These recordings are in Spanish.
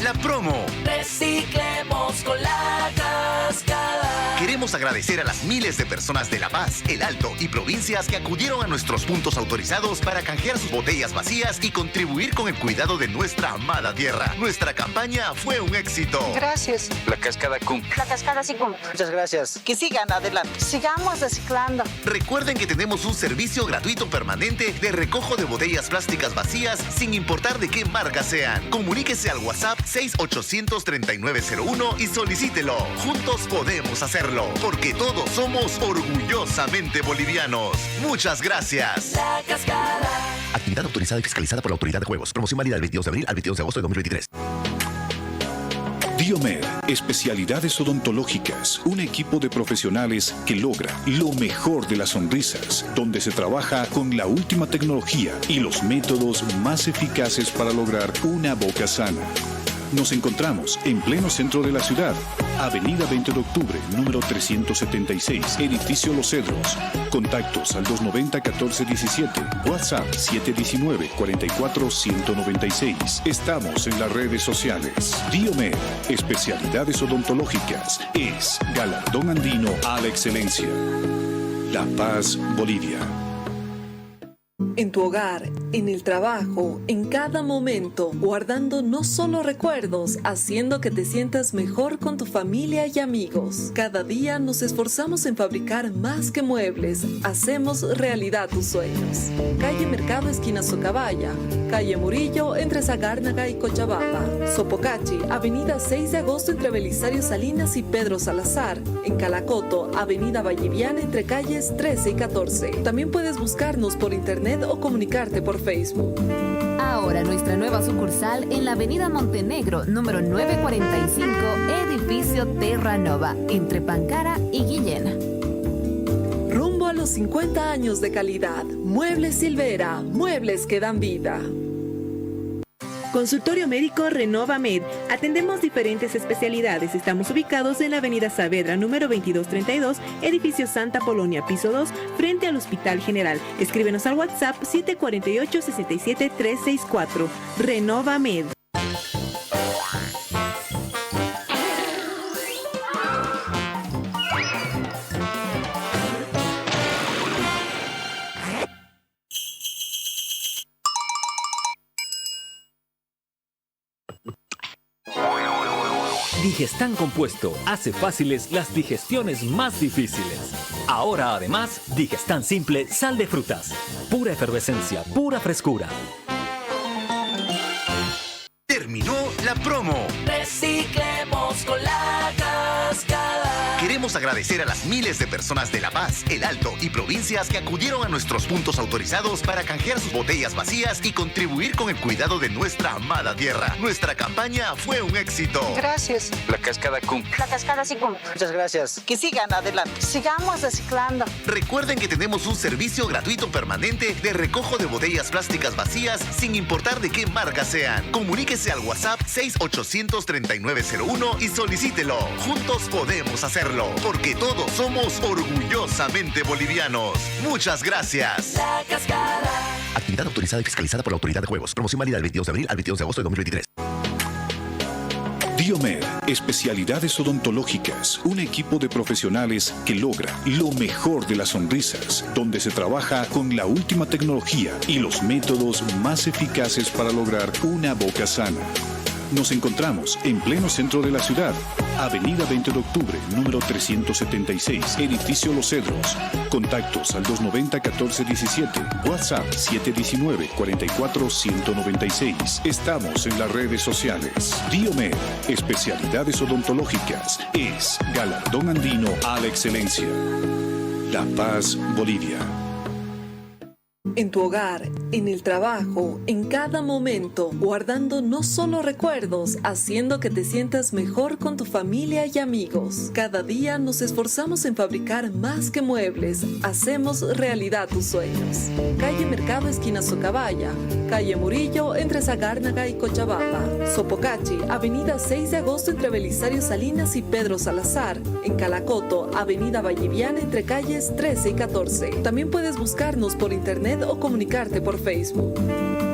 la promo. Reciclemos con La Cascada. Queremos agradecer a las miles de personas de La Paz, El Alto y provincias que acudieron a nuestros puntos autorizados para canjear sus botellas vacías y contribuir con el cuidado de nuestra amada tierra. Nuestra campaña fue un éxito. Gracias. La Cascada cumple. La Cascada sí cumple. Muchas gracias. Que sigan adelante. Sigamos reciclando. Recuerden que tenemos un servicio gratuito permanente de recojo de botellas plásticas vacías sin importar de qué marca sean. Comuníquese al WhatsApp 6800-3901 y solicítelo. Juntos podemos hacerlo, porque todos somos orgullosamente bolivianos. Muchas gracias. La Cascada. Actividad autorizada y fiscalizada por la Autoridad de Juegos. Promoción válida del 22 de abril al 22 de agosto de 2023. Diomed, especialidades odontológicas, un equipo de profesionales que logra lo mejor de las sonrisas, donde se trabaja con la última tecnología y los métodos más eficaces para lograr una boca sana. Nos encontramos en pleno centro de la ciudad, Avenida 20 de Octubre, número 376, Edificio Los Cedros. Contactos al 290-1417, WhatsApp 719-44-196. Estamos en las redes sociales. Diomed, especialidades odontológicas, es galardón andino a la excelencia. La Paz, Bolivia. En tu hogar, en el trabajo, en cada momento, guardando no solo recuerdos, haciendo que te sientas mejor con tu familia y amigos. Cada día nos esforzamos en fabricar más que muebles, hacemos realidad tus sueños. Calle Mercado, esquina Socabaya. Calle Murillo, entre Sagárnaga y Cochabamba. Sopocachi, avenida 6 de agosto entre Belisario Salinas y Pedro Salazar. En Calacoto, avenida Valliviana entre calles 13 y 14. También puedes buscarnos por internet o comunicarte por Facebook. Ahora nuestra nueva sucursal en la avenida Montenegro, número 945, edificio Terranova, entre Pancara y Guillena. Rumbo a los 50 años de calidad. Muebles Silvera, muebles que dan vida. Consultorio médico RenovaMed. Atendemos diferentes especialidades. Estamos ubicados en la avenida Saavedra, número 2232, edificio Santa Polonia, piso 2, frente al Hospital General. Escríbenos al WhatsApp 748-67364. RenovaMed. Digestan Compuesto hace fáciles las digestiones más difíciles. Ahora además, Digestan Simple Sal de Frutas. Pura efervescencia, pura frescura. Terminó la promo. Reciclemos con La Cascada. Queremos agradecer a las miles de personas de La Paz, El Alto y provincias que acudieron a nuestros puntos autorizados para canjear sus botellas vacías y contribuir con el cuidado de nuestra amada tierra. Nuestra campaña fue un éxito. Gracias. La Cascada cumple. La Cascada sí cumple. Muchas gracias. Que sigan adelante. Sigamos reciclando. Recuerden que tenemos un servicio gratuito permanente de recojo de botellas plásticas vacías sin importar de qué marca sean. Comuníquese al WhatsApp 6800-3901 y solicítelo. Juntos podemos hacerlo, porque todos somos orgullosamente bolivianos. Muchas gracias. La Cascada. Actividad autorizada y fiscalizada por la Autoridad de Juegos. Promoción válida del 22 de abril al 22 de agosto de 2023. Diomed, especialidades odontológicas, un equipo de profesionales que logra lo mejor de las sonrisas, donde se trabaja con la última tecnología y los métodos más eficaces para lograr una boca sana. Nos encontramos en pleno centro de la ciudad, Avenida 20 de Octubre, número 376, Edificio Los Cedros. Contactos al 290-1417, WhatsApp 719-44-196. Estamos en las redes sociales. Diomed, especialidades odontológicas, es galardón andino a la excelencia. La Paz, Bolivia. En tu hogar, en el trabajo, en cada momento, guardando no solo recuerdos, haciendo que te sientas mejor con tu familia y amigos. Cada día nos esforzamos en fabricar más que muebles, hacemos realidad tus sueños. Calle Mercado, esquina Socabaya. Calle Murillo, entre Sagárnaga y Cochabamba. Sopocachi, avenida 6 de agosto entre Belisario Salinas y Pedro Salazar. En Calacoto, avenida Valliviana entre calles 13 y 14. También puedes buscarnos por internet o comunicarte por Facebook.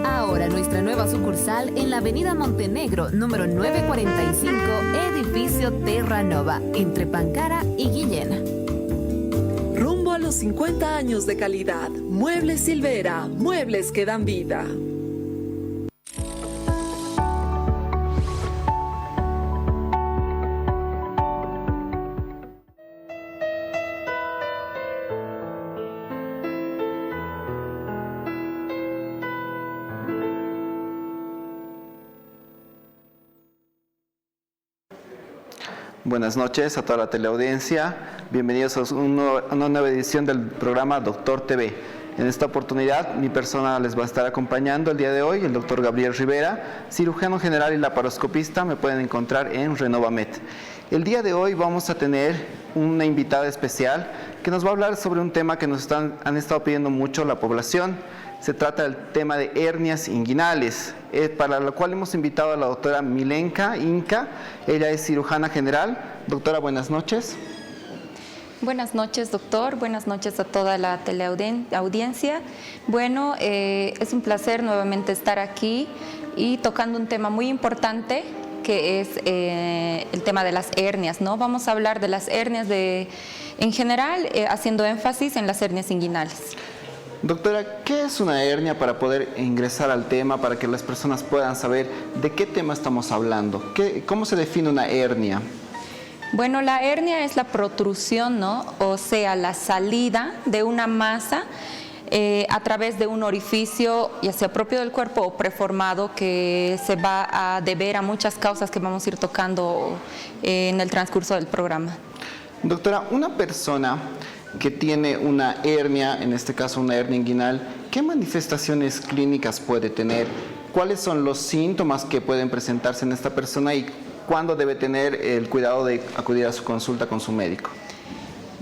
Ahora nuestra nueva sucursal en la avenida Montenegro, número 945, edificio Terra Nova, entre Pancara y Guillena. Rumbo a los 50 años de calidad. Muebles Silvera, muebles que dan vida. Buenas noches a toda la teleaudiencia. Bienvenidos a una nueva edición del programa Doctor TV. En esta oportunidad, mi persona les va a estar acompañando el día de hoy, el doctor Gabriel Rivera, cirujano general y laparoscopista. Me pueden encontrar en RenovaMed. El día de hoy vamos a tener una invitada especial que nos va a hablar sobre un tema que nos han estado pidiendo mucho la población. Se trata del tema de hernias inguinales, para lo cual hemos invitado a la doctora Milenka Inca. Ella es cirujana general. Doctora, buenas noches. Buenas noches, doctor. Buenas noches a toda la teleaudiencia. Bueno, es un placer nuevamente estar aquí y tocando un tema muy importante, que es el tema de las hernias, ¿no? Vamos a hablar de las hernias en general, haciendo énfasis en las hernias inguinales. Doctora, ¿qué es una hernia para poder ingresar al tema, para que las personas puedan saber de qué tema estamos hablando? ¿Cómo se define una hernia? Bueno, la hernia es la protrusión, ¿no? O sea, la salida de una masa a través de un orificio, ya sea propio del cuerpo o preformado, que se va a deber a muchas causas que vamos a ir tocando en el transcurso del programa. Doctora, una persona que tiene una hernia, en este caso una hernia inguinal, ¿qué manifestaciones clínicas puede tener? ¿Cuáles son los síntomas que pueden presentarse en esta persona y cuándo debe tener el cuidado de acudir a su consulta con su médico?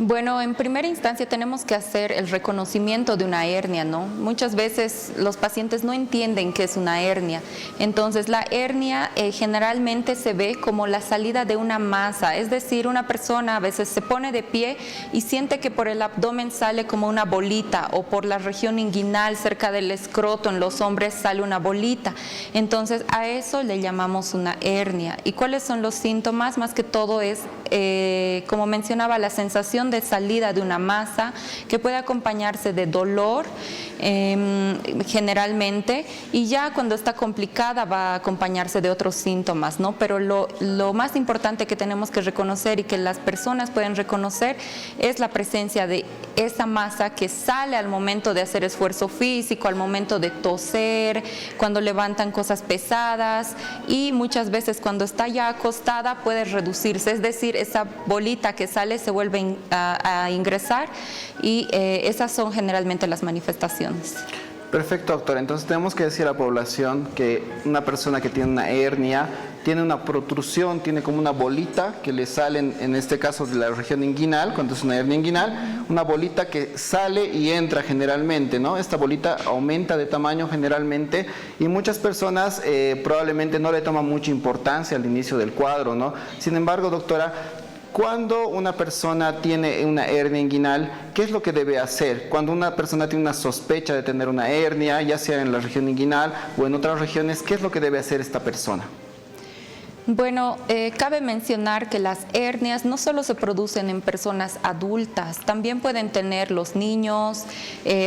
Bueno, en primera instancia tenemos que hacer el reconocimiento de una hernia, ¿no? Muchas veces los pacientes no entienden qué es una hernia. Entonces, la hernia generalmente se ve como la salida de una masa, es decir, una persona a veces se pone de pie y siente que por el abdomen sale como una bolita, o por la región inguinal cerca del escroto en los hombres sale una bolita. Entonces, a eso le llamamos una hernia. ¿Y cuáles son los síntomas? Más que todo es, como mencionaba, la sensación de salida de una masa, que puede acompañarse de dolor generalmente, y ya cuando está complicada va a acompañarse de otros síntomas, ¿no? Pero lo más importante que tenemos que reconocer y que las personas pueden reconocer es la presencia de esa masa que sale al momento de hacer esfuerzo físico, al momento de toser, cuando levantan cosas pesadas, y muchas veces cuando está ya acostada puede reducirse, es decir, esa bolita que sale se vuelve a ingresar, y esas son generalmente las manifestaciones. Perfecto, doctora. Entonces tenemos que decir a la población que una persona que tiene una hernia tiene una protrusión, tiene como una bolita que le sale, en este caso de la región inguinal, cuando es una hernia inguinal, una bolita que sale y entra generalmente, ¿no? Esta bolita aumenta de tamaño generalmente, y muchas personas probablemente no le toman mucha importancia al inicio del cuadro, ¿no? Sin embargo, doctora, cuando una persona tiene una hernia inguinal, ¿qué es lo que debe hacer? Cuando una persona tiene una sospecha de tener una hernia, ya sea en la región inguinal o en otras regiones, ¿qué es lo que debe hacer esta persona? Bueno, cabe mencionar que las hernias no solo se producen en personas adultas, también pueden tener los niños,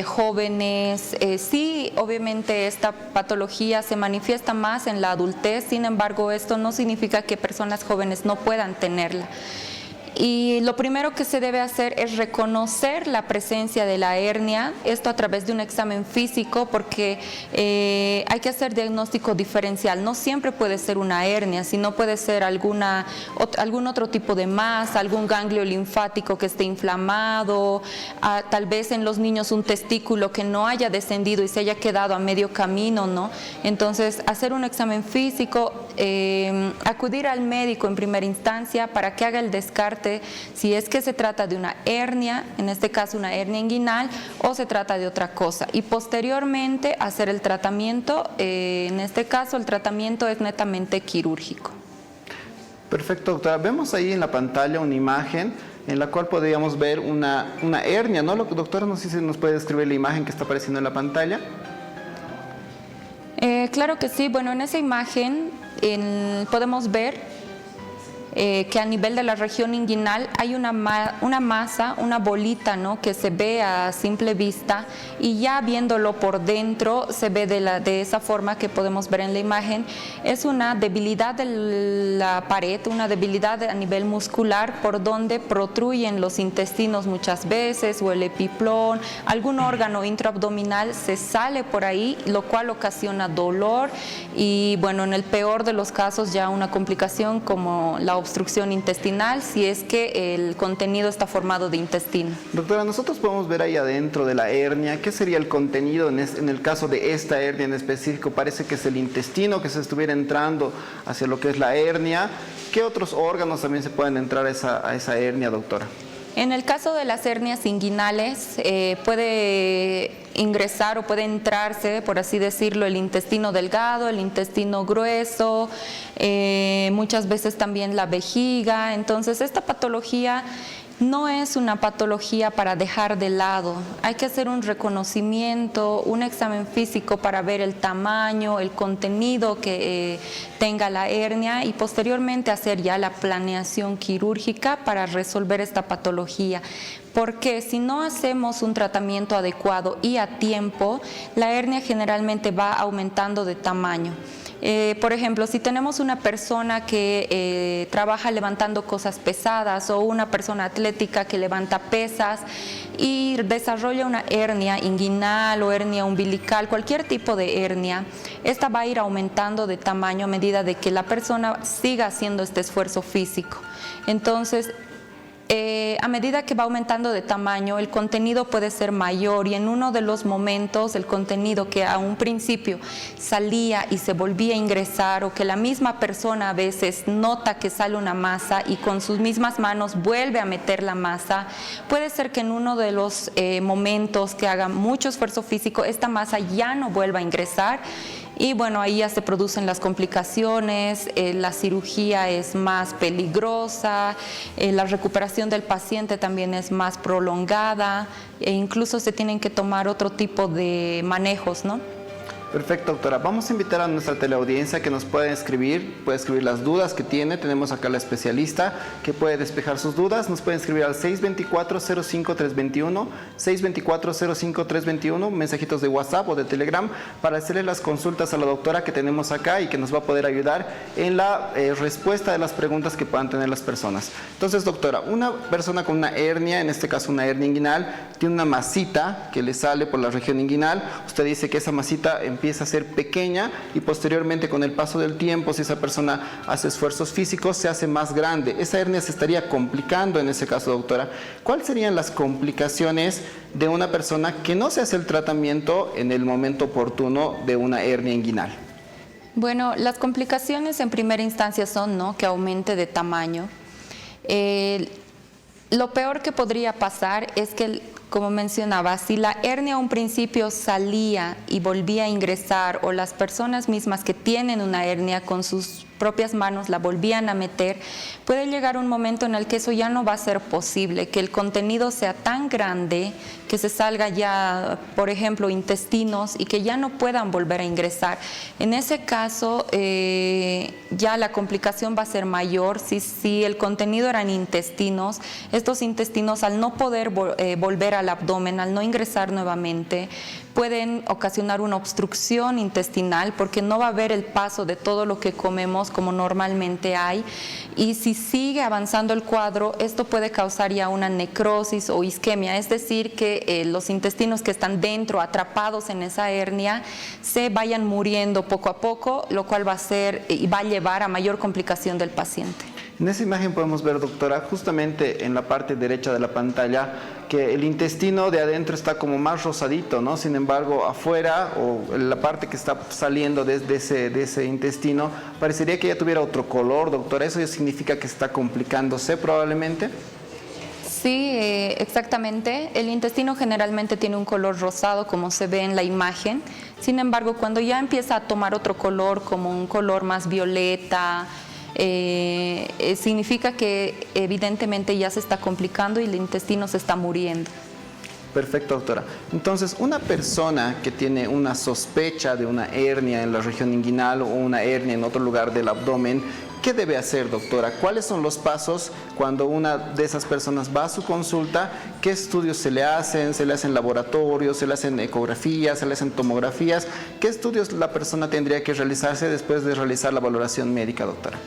jóvenes. Sí, obviamente esta patología se manifiesta más en la adultez, sin embargo, esto no significa que personas jóvenes no puedan tenerla. Y lo primero que se debe hacer es reconocer la presencia de la hernia, esto a través de un examen físico, porque hay que hacer diagnóstico diferencial. No siempre puede ser una hernia, sino puede ser algún otro tipo de masa, algún ganglio linfático que esté inflamado, tal vez en los niños un testículo que no haya descendido y se haya quedado a medio camino, ¿no? Entonces, hacer un examen físico, acudir al médico en primera instancia para que haga el descarte si es que se trata de una hernia, en este caso una hernia inguinal, o se trata de otra cosa, y posteriormente hacer el tratamiento. En este caso el tratamiento es netamente quirúrgico. Perfecto, doctora. Vemos ahí en la pantalla una imagen en la cual podríamos ver una hernia, ¿no? Doctora, no sé si nos puede describir la imagen que está apareciendo en la pantalla. Claro que sí. Bueno, en esa imagen podemos ver que a nivel de la región inguinal hay una masa, una bolita, ¿no?, que se ve a simple vista, y ya viéndolo por dentro se ve de esa forma que podemos ver en la imagen. Es una debilidad de la pared, una debilidad a nivel muscular por donde protruyen los intestinos muchas veces, o el epiplón, algún órgano intraabdominal se sale por ahí, lo cual ocasiona dolor y, bueno, en el peor de los casos ya una complicación como la obstrucción intestinal, si es que el contenido está formado de intestino. Doctora, nosotros podemos ver ahí adentro de la hernia, ¿qué sería el contenido en el caso de esta hernia en específico? Parece que es el intestino que se estuviera entrando hacia lo que es la hernia. ¿Qué otros órganos también se pueden entrar a esa hernia, doctora? En el caso de las hernias inguinales, puede ingresar o puede entrarse, por así decirlo, el intestino delgado, el intestino grueso, muchas veces también la vejiga. Entonces, esta patología no es una patología para dejar de lado. Hay que hacer un reconocimiento, un examen físico para ver el tamaño, el contenido que tenga la hernia, y posteriormente hacer ya la planeación quirúrgica para resolver esta patología. Porque si no hacemos un tratamiento adecuado y a tiempo, la hernia generalmente va aumentando de tamaño. Por ejemplo, si tenemos una persona que trabaja levantando cosas pesadas, o una persona atlética que levanta pesas y desarrolla una hernia inguinal o hernia umbilical, cualquier tipo de hernia, esta va a ir aumentando de tamaño a medida de que la persona siga haciendo este esfuerzo físico. Entonces, a medida que va aumentando de tamaño, el contenido puede ser mayor, y en uno de los momentos el contenido que a un principio salía y se volvía a ingresar, o que la misma persona a veces nota que sale una masa y con sus mismas manos vuelve a meter la masa, puede ser que en uno de los momentos que haga mucho esfuerzo físico, esta masa ya no vuelva a ingresar. Y bueno, ahí ya se producen las complicaciones, la cirugía es más peligrosa, la recuperación del paciente también es más prolongada, e incluso se tienen que tomar otro tipo de manejos, ¿no? Perfecto, doctora. Vamos a invitar a nuestra teleaudiencia que nos pueda escribir las dudas que tiene. Tenemos acá la especialista que puede despejar sus dudas. Nos pueden escribir al 624-05321, 624-05321, mensajitos de WhatsApp o de Telegram, para hacerle las consultas a la doctora que tenemos acá y que nos va a poder ayudar en la respuesta de las preguntas que puedan tener las personas. Entonces, doctora, una persona con una hernia, en este caso una hernia inguinal, tiene una masita que le sale por la región inguinal. Usted dice que esa masita empieza a ser pequeña y posteriormente, con el paso del tiempo, si esa persona hace esfuerzos físicos, se hace más grande. Esa hernia se estaría complicando en ese caso, doctora. ¿Cuáles serían las complicaciones de una persona que no se hace el tratamiento en el momento oportuno de una hernia inguinal? Bueno, las complicaciones en primera instancia son, ¿no?, que aumente de tamaño. Lo peor que podría pasar es que, como mencionaba, si la hernia a un principio salía y volvía a ingresar, o las personas mismas que tienen una hernia con sus propias manos la volvían a meter, puede llegar un momento en el que eso ya no va a ser posible, que el contenido sea tan grande que se salga ya, por ejemplo, intestinos, y que ya no puedan volver a ingresar. En ese caso, ya la complicación va a ser mayor. Si el contenido eran intestinos, estos intestinos, al no poder volver al abdomen, al no ingresar nuevamente, pueden ocasionar una obstrucción intestinal, porque no va a haber el paso de todo lo que comemos como normalmente hay, y si sigue avanzando el cuadro, esto puede causar ya una necrosis o isquemia, es decir, que los intestinos que están dentro, atrapados en esa hernia, se vayan muriendo poco a poco, lo cual va a llevar a mayor complicación del paciente. En esa imagen podemos ver, doctora, justamente en la parte derecha de la pantalla, que el intestino de adentro está como más rosadito, ¿no? Sin embargo, afuera, o la parte que está saliendo de ese intestino, parecería que ya tuviera otro color, doctora. ¿Eso ya significa que está complicándose probablemente? Sí, exactamente. El intestino generalmente tiene un color rosado, como se ve en la imagen. Sin embargo, cuando ya empieza a tomar otro color, como un color más violeta, significa que evidentemente ya se está complicando y el intestino se está muriendo. Perfecto, doctora. Entonces, una persona que tiene una sospecha de una hernia en la región inguinal o una hernia en otro lugar del abdomen, ¿qué debe hacer, doctora? ¿Cuáles son los pasos cuando una de esas personas va a su consulta? ¿Qué estudios se le hacen? ¿Se le hacen laboratorios? ¿Se le hacen ecografías? ¿Se le hacen tomografías? ¿Qué estudios la persona tendría que realizarse después de realizar la valoración médica, doctora?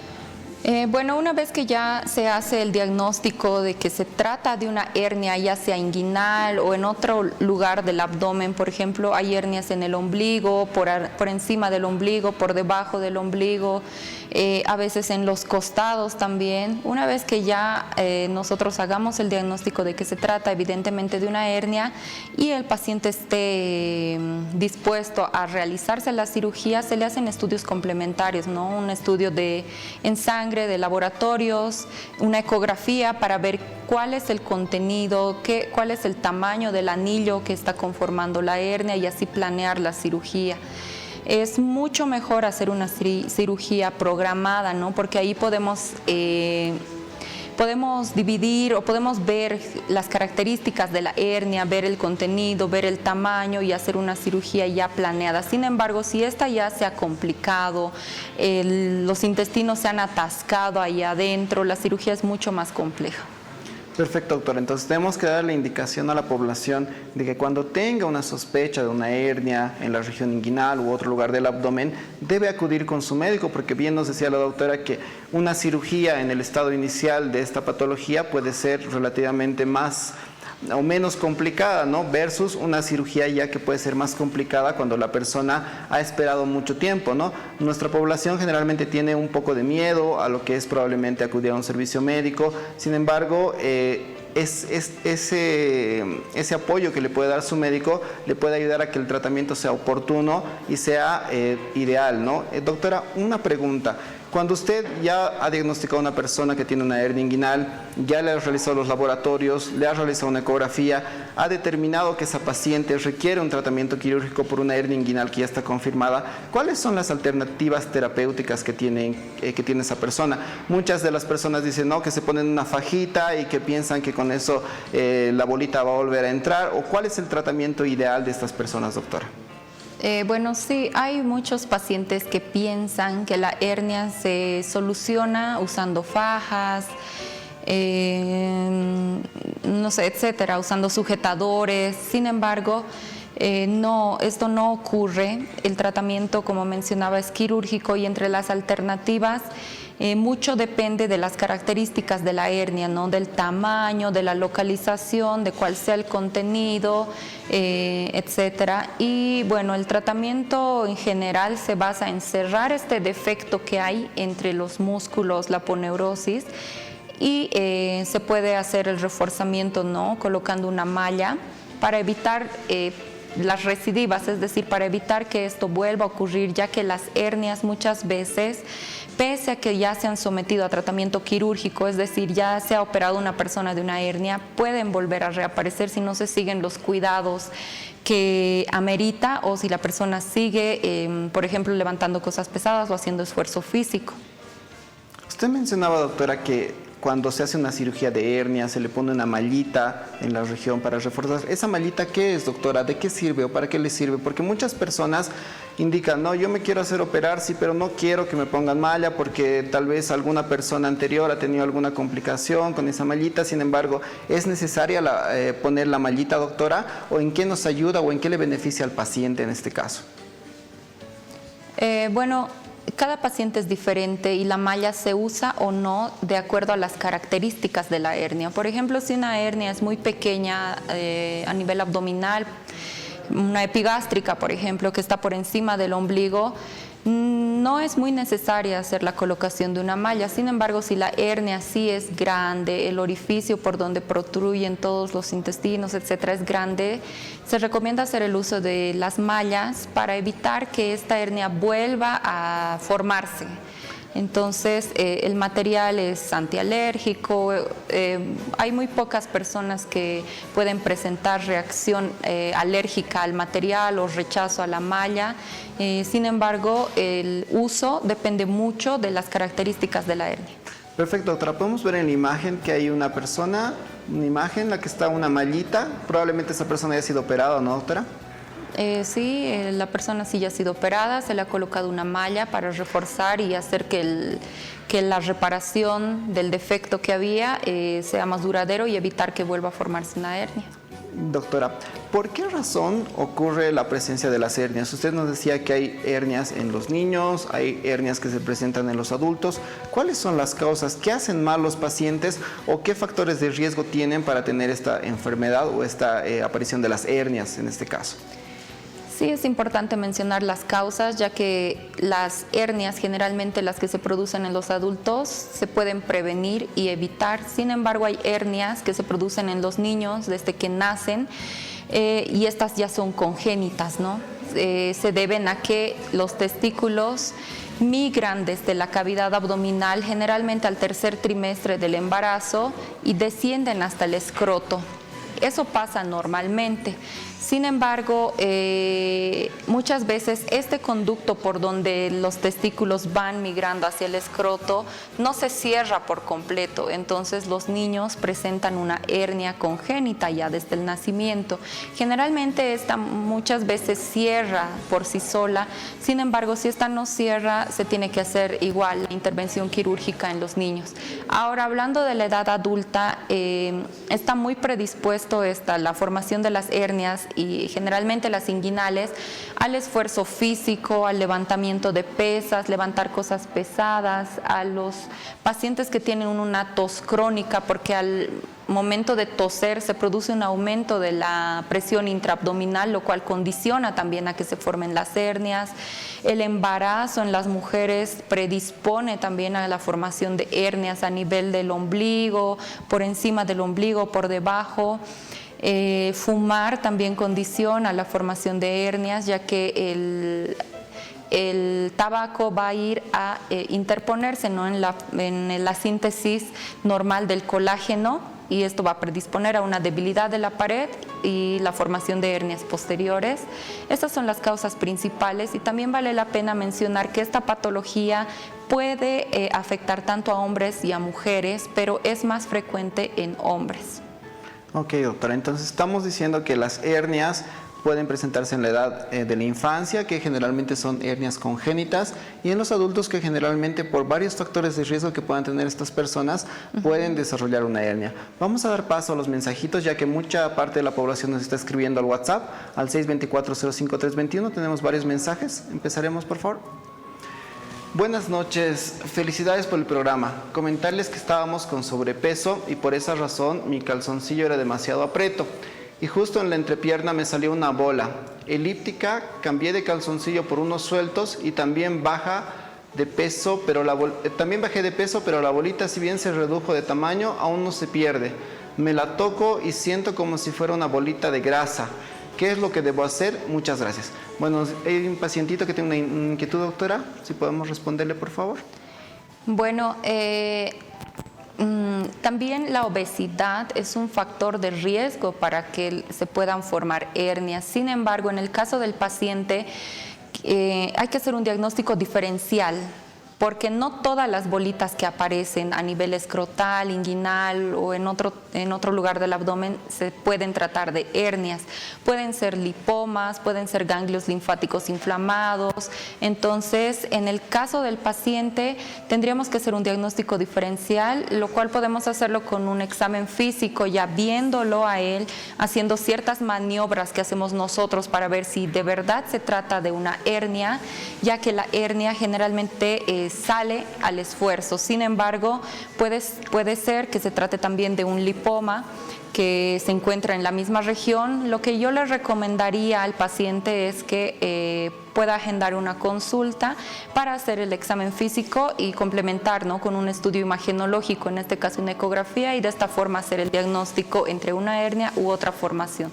Bueno, una vez que ya se hace el diagnóstico de que se trata de una hernia, ya sea inguinal o en otro lugar del abdomen, por ejemplo, hay hernias en el ombligo, por encima del ombligo, por debajo del ombligo, a veces en los costados también. Una vez que ya nosotros hagamos el diagnóstico de que se trata evidentemente de una hernia y el paciente esté dispuesto a realizarse la cirugía, se le hacen estudios complementarios, ¿no? Un estudio en sangre, de laboratorios, una ecografía para ver cuál es el contenido, cuál es el tamaño del anillo que está conformando la hernia y así planear la cirugía. Es mucho mejor hacer una cirugía programada, ¿no? Porque ahí podemos dividir o podemos ver las características de la hernia, ver el contenido, ver el tamaño y hacer una cirugía ya planeada. Sin embargo, si esta ya se ha complicado, los intestinos se han atascado ahí adentro, la cirugía es mucho más compleja. Perfecto, doctor. Entonces tenemos que dar la indicación a la población de que cuando tenga una sospecha de una hernia en la región inguinal u otro lugar del abdomen, debe acudir con su médico, porque bien nos decía la doctora que una cirugía en el estado inicial de esta patología puede ser relativamente más o menos complicada, ¿no? Versus una cirugía ya que puede ser más complicada cuando la persona ha esperado mucho tiempo, ¿no? Nuestra población generalmente tiene un poco de miedo a lo que es probablemente acudir a un servicio médico. Sin embargo, ese apoyo que le puede dar su médico le puede ayudar a que el tratamiento sea oportuno y sea ideal, ¿no? Doctora, una pregunta. Cuando usted ya ha diagnosticado a una persona que tiene una hernia inguinal, ya le ha realizado los laboratorios, le ha realizado una ecografía, ha determinado que esa paciente requiere un tratamiento quirúrgico por una hernia inguinal que ya está confirmada, ¿cuáles son las alternativas terapéuticas que tiene esa persona? Muchas de las personas dicen no, que se ponen una fajita y que piensan que con eso la bolita va a volver a entrar. ¿O cuál es el tratamiento ideal de estas personas, doctora? Bueno, sí, hay muchos pacientes que piensan que la hernia se soluciona usando fajas, no sé, etcétera, usando sujetadores. Sin embargo, no, esto no ocurre. El tratamiento, como mencionaba, es quirúrgico y entre las alternativas mucho depende de las características de la hernia, ¿no? Del tamaño, de la localización, de cuál sea el contenido, etcétera. Y bueno, el tratamiento en general se basa en cerrar este defecto que hay entre los músculos, la aponeurosis, y se puede hacer el reforzamiento, ¿no? Colocando una malla para evitar las recidivas, es decir, para evitar que esto vuelva a ocurrir, ya que las hernias muchas veces, pese a que ya se han sometido a tratamiento quirúrgico, es decir, ya se ha operado una persona de una hernia, pueden volver a reaparecer si no se siguen los cuidados que amerita o si la persona sigue, por ejemplo, levantando cosas pesadas o haciendo esfuerzo físico. Usted mencionaba, doctora, que cuando se hace una cirugía de hernia se le pone una mallita en la región para reforzar. ¿Esa mallita qué es, doctora? ¿De qué sirve o para qué le sirve? Porque muchas personas indican, no, yo me quiero hacer operar, sí, pero no quiero que me pongan malla porque tal vez alguna persona anterior ha tenido alguna complicación con esa mallita. Sin embargo, ¿es necesaria poner la mallita, doctora? ¿O en qué nos ayuda o en qué le beneficia al paciente en este caso? Bueno, cada paciente es diferente y la malla se usa o no de acuerdo a las características de la hernia. Por ejemplo, si una hernia es muy pequeña a nivel abdominal, una epigástrica, por ejemplo, que está por encima del ombligo, no es muy necesaria hacer la colocación de una malla. Sin embargo, si la hernia sí es grande, el orificio por donde protruyen todos los intestinos, etcétera, es grande, se recomienda hacer el uso de las mallas para evitar que esta hernia vuelva a formarse. Entonces, el material es antialérgico, hay muy pocas personas que pueden presentar reacción alérgica al material o rechazo a la malla. Sin embargo, el uso depende mucho de las características de la hernia. Perfecto, doctora. Podemos ver en la imagen que hay una persona, una imagen en la que está una mallita. Probablemente esa persona haya sido operada, ¿no, doctora? Sí, la persona sí ya ha sido operada, se le ha colocado una malla para reforzar y hacer que la reparación del defecto que había sea más duradero y evitar que vuelva a formarse una hernia. Doctora, ¿por qué razón ocurre la presencia de las hernias? Usted nos decía que hay hernias en los niños, hay hernias que se presentan en los adultos. ¿Cuáles son las causas? ¿Qué hacen mal los pacientes o qué factores de riesgo tienen para tener esta enfermedad o esta aparición de las hernias en este caso? Sí, es importante mencionar las causas, ya que las hernias, generalmente las que se producen en los adultos, se pueden prevenir y evitar. Sin embargo, hay hernias que se producen en los niños desde que nacen y estas ya son congénitas, ¿no? Se deben a que los testículos migran desde la cavidad abdominal, generalmente al tercer trimestre del embarazo, y descienden hasta el escroto. Eso pasa normalmente. Sin embargo, muchas veces este conducto por donde los testículos van migrando hacia el escroto no se cierra por completo, entonces los niños presentan una hernia congénita ya desde el nacimiento. Generalmente esta muchas veces cierra por sí sola, sin embargo, si esta no cierra, se tiene que hacer igual la intervención quirúrgica en los niños. Ahora, hablando de la edad adulta, está muy predispuesto la formación de las hernias y generalmente las inguinales al esfuerzo físico, al levantamiento de pesas, levantar cosas pesadas, a los pacientes que tienen una tos crónica, porque al momento de toser se produce un aumento de la presión intraabdominal, lo cual condiciona también a que se formen las hernias. El embarazo en las mujeres predispone también a la formación de hernias a nivel del ombligo, por encima del ombligo, por debajo. Fumar también condiciona la formación de hernias, ya que el tabaco va a ir a interponerse, ¿no?, en la síntesis normal del colágeno, y esto va a predisponer a una debilidad de la pared y la formación de hernias posteriores. Estas son las causas principales, y también vale la pena mencionar que esta patología puede afectar tanto a hombres y a mujeres, pero es más frecuente en hombres. Ok, doctora, entonces estamos diciendo que las hernias pueden presentarse en la edad de la infancia, que generalmente son hernias congénitas, y en los adultos, que generalmente por varios factores de riesgo que puedan tener estas personas pueden desarrollar una hernia. Vamos a dar paso a los mensajitos, ya que mucha parte de la población nos está escribiendo al WhatsApp, al 624-05321. Tenemos varios mensajes. Empezaremos, por favor. Buenas noches, felicidades por el programa. Comentarles que estábamos con sobrepeso y por esa razón mi calzoncillo era demasiado apreto y justo en la entrepierna me salió una bola elíptica. Cambié de calzoncillo por unos sueltos y también bajé de peso, pero la bolita, si bien se redujo de tamaño, aún no se pierde. Me la toco y siento como si fuera una bolita de grasa. ¿Qué es lo que debo hacer? Muchas gracias. Bueno, hay un pacientito que tiene una inquietud, doctora. Si podemos responderle, por favor. Bueno, también la obesidad es un factor de riesgo para que se puedan formar hernias. Sin embargo, en el caso del paciente, hay que hacer un diagnóstico diferencial, porque no todas las bolitas que aparecen a nivel escrotal, inguinal o en otro lugar del abdomen se pueden tratar de hernias. Pueden ser lipomas, pueden ser ganglios linfáticos inflamados. Entonces, en el caso del paciente, tendríamos que hacer un diagnóstico diferencial, lo cual podemos hacerlo con un examen físico, ya viéndolo a él, haciendo ciertas maniobras que hacemos nosotros para ver si de verdad se trata de una hernia, ya que la hernia generalmente sale al esfuerzo. Sin embargo, puede ser que se trate también de un lipoma que se encuentra en la misma región. Lo que yo le recomendaría al paciente es que pueda agendar una consulta para hacer el examen físico y complementar, ¿no?, con un estudio imagenológico, en este caso una ecografía, y de esta forma hacer el diagnóstico entre una hernia u otra formación.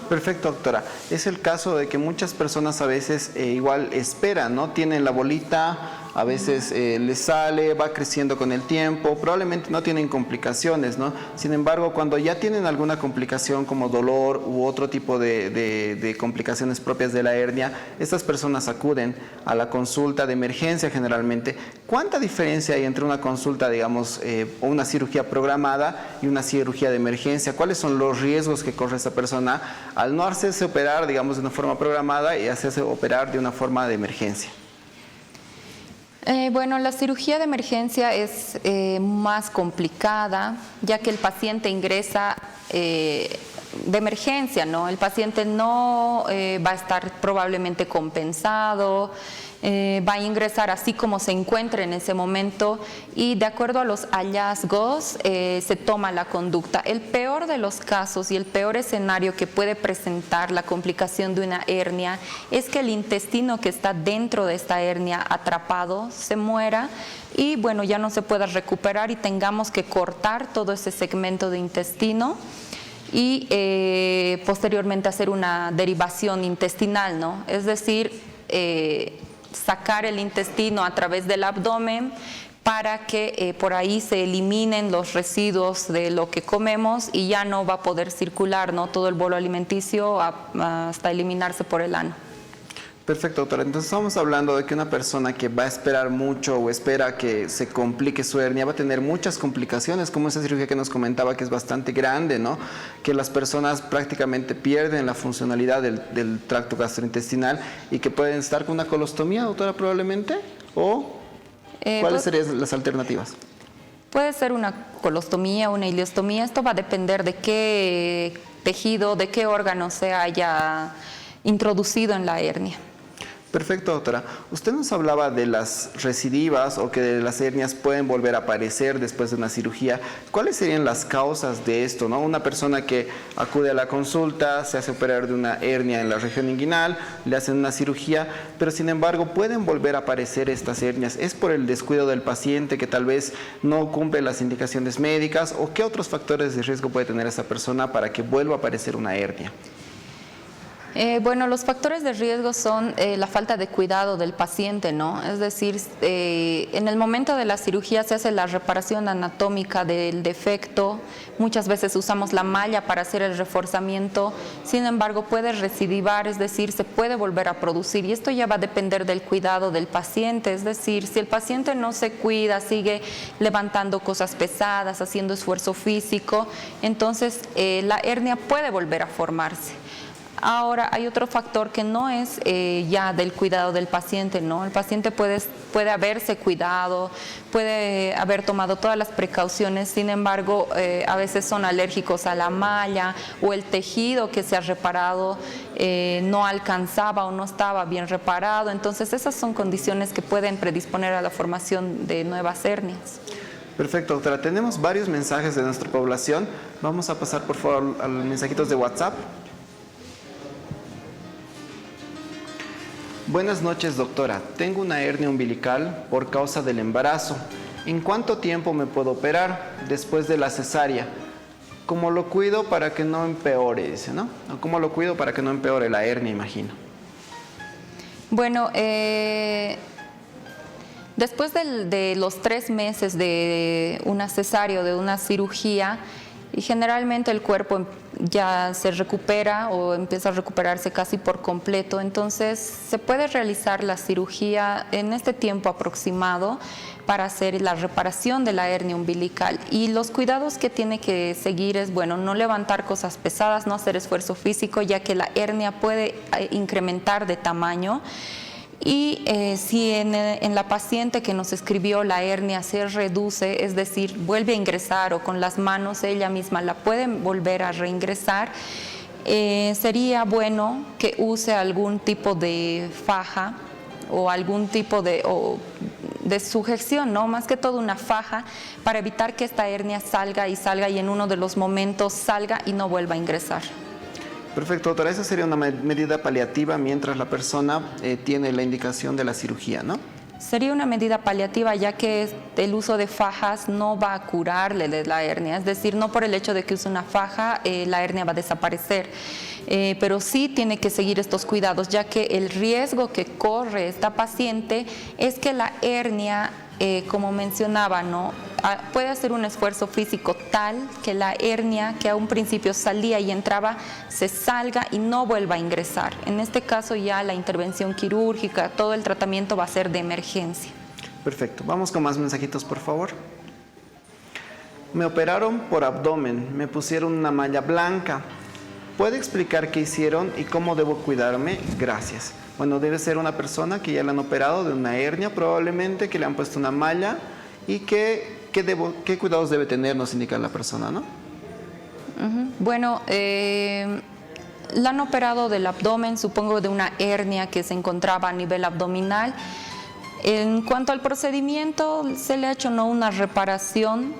Perfecto, doctora. Es el caso de que muchas personas a veces igual esperan, ¿no? Tienen la bolita, A veces les sale, va creciendo con el tiempo, probablemente no tienen complicaciones, ¿no? Sin embargo, cuando ya tienen alguna complicación como dolor u otro tipo de complicaciones propias de la hernia, estas personas acuden a la consulta de emergencia generalmente. ¿Cuánta diferencia hay entre una consulta, digamos, o una cirugía programada y una cirugía de emergencia? ¿Cuáles son los riesgos que corre esta persona al no hacerse operar, digamos, de una forma programada y hacerse operar de una forma de emergencia? Bueno, la cirugía de emergencia es más complicada, ya que el paciente ingresa de emergencia, ¿no? El paciente no va a estar probablemente compensado, va a ingresar así como se encuentra en ese momento y de acuerdo a los hallazgos se toma la conducta. El peor de los casos y el peor escenario que puede presentar la complicación de una hernia es que el intestino que está dentro de esta hernia atrapado se muera y bueno, ya no se pueda recuperar y tengamos que cortar todo ese segmento de intestino y posteriormente hacer una derivación intestinal, ¿no? Es decir, sacar el intestino a través del abdomen para que por ahí se eliminen los residuos de lo que comemos y ya no va a poder circular, ¿no? Todo el bolo alimenticio hasta eliminarse por el ano. Perfecto, doctora. Entonces estamos hablando de que una persona que va a esperar mucho o espera que se complique su hernia va a tener muchas complicaciones, como esa cirugía que nos comentaba que es bastante grande, ¿no? Que las personas prácticamente pierden la funcionalidad del tracto gastrointestinal y que pueden estar con una colostomía, doctora, probablemente, o ¿cuáles serían las alternativas? Puede ser una colostomía, una ileostomía. Esto va a depender de qué tejido, de qué órgano se haya introducido en la hernia. Perfecto, doctora. Usted nos hablaba de las recidivas o que las hernias pueden volver a aparecer después de una cirugía. ¿Cuáles serían las causas de esto, no? Una persona que acude a la consulta, se hace operar de una hernia en la región inguinal, le hacen una cirugía, pero sin embargo pueden volver a aparecer estas hernias. ¿Es por el descuido del paciente que tal vez no cumple las indicaciones médicas o qué otros factores de riesgo puede tener esa persona para que vuelva a aparecer una hernia? Bueno, los factores de riesgo son la falta de cuidado del paciente, ¿no? Es decir, en el momento de la cirugía se hace la reparación anatómica del defecto, muchas veces usamos la malla para hacer el reforzamiento, sin embargo puede recidivar, es decir, se puede volver a producir y esto ya va a depender del cuidado del paciente, es decir, si el paciente no se cuida, sigue levantando cosas pesadas, haciendo esfuerzo físico, entonces la hernia puede volver a formarse. Ahora, hay otro factor que no es ya del cuidado del paciente, ¿no? El paciente puede haberse cuidado, puede haber tomado todas las precauciones, sin embargo, a veces son alérgicos a la malla o el tejido que se ha reparado no alcanzaba o no estaba bien reparado. Entonces, esas son condiciones que pueden predisponer a la formación de nuevas hernias. Perfecto, doctora. Tenemos varios mensajes de nuestra población. Vamos a pasar, por favor, a los mensajitos de WhatsApp. Buenas noches, doctora. Tengo una hernia umbilical por causa del embarazo. ¿En cuánto tiempo me puedo operar después de la cesárea? ¿Cómo lo cuido para que no empeore? Dice, ¿no? ¿Cómo lo cuido para que no empeore la hernia, imagino? Bueno, después de los 3 meses de una cesárea o de una cirugía, y generalmente el cuerpo ya se recupera o empieza a recuperarse casi por completo, entonces se puede realizar la cirugía en este tiempo aproximado para hacer la reparación de la hernia umbilical. Y los cuidados que tiene que seguir es, bueno, no levantar cosas pesadas, no hacer esfuerzo físico, ya que la hernia puede incrementar de tamaño. Y si en la paciente que nos escribió la hernia se reduce, es decir, vuelve a ingresar o con las manos ella misma la puede volver a reingresar, sería bueno que use algún tipo de faja o algún tipo de sujeción, ¿no? Más que todo una faja para evitar que esta hernia salga y en uno de los momentos salga y no vuelva a ingresar. Perfecto, doctora. Esa sería una medida paliativa mientras la persona tiene la indicación de la cirugía, ¿no? Sería una medida paliativa, ya que el uso de fajas no va a curarle de la hernia, es decir, no por el hecho de que use una faja la hernia va a desaparecer, pero sí tiene que seguir estos cuidados, ya que el riesgo que corre esta paciente es que la hernia, como mencionaba, ¿no? Puede hacer un esfuerzo físico tal que la hernia que a un principio salía y entraba se salga y no vuelva a ingresar. En este caso ya la intervención quirúrgica, todo el tratamiento va a ser de emergencia. Perfecto. Vamos con más mensajitos, por favor. Me operaron por abdomen, me pusieron una malla blanca. ¿Puede explicar qué hicieron y cómo debo cuidarme? Gracias. Bueno, debe ser una persona que ya le han operado de una hernia probablemente, que le han puesto una malla y qué cuidados debe tener, nos indica la persona, ¿no? Bueno, la han operado del abdomen, supongo de una hernia que se encontraba a nivel abdominal. En cuanto al procedimiento, se le ha hecho una reparación.